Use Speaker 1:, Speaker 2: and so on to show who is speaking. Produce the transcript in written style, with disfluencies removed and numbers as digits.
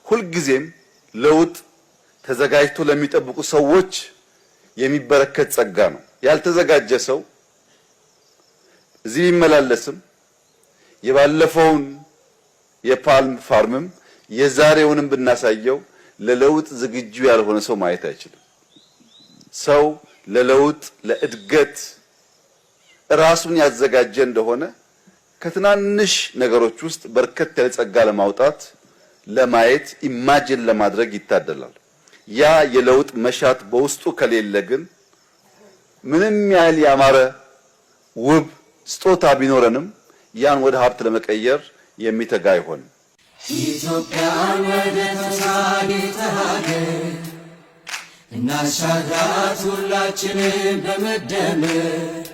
Speaker 1: ሁል ጊዜም ለውጥ ተዘጋጅቶ ለሚጠብቁ ሰዎች የሚበረከት ጸጋ ነው። ያልተዘጋጀ ሰው እዚህ ቢመላለስም የባለፈውን የፓልም ፋርምም የዛሬውንም ብናሳየው ለለውጥ ዝግጁ ያልሆነ ሰው ማየት አይችልም። ሰው ለለውጥ ለእድገት ራሱን ያዘጋጀ እንደሆነ ከትናንሽ ነገሮች ውስጥ በርከት ያለ ጸጋ ለማውጣት ለማየት ኢማጂን ለማድረግ ይታደላል። ያ የለውጥ መሻት በውስጡ ከሌለ ግን ምንም ያህል ያማረ ውብ ስጦታ ቢኖረንም ያን ወደ ሀብት ለመቀየር የሚተጋ አይሆንም።
Speaker 2: ኢትዮጵያን ወደ ተሳጊት ሀገር እናሻግራት ሁላችንም በመደመር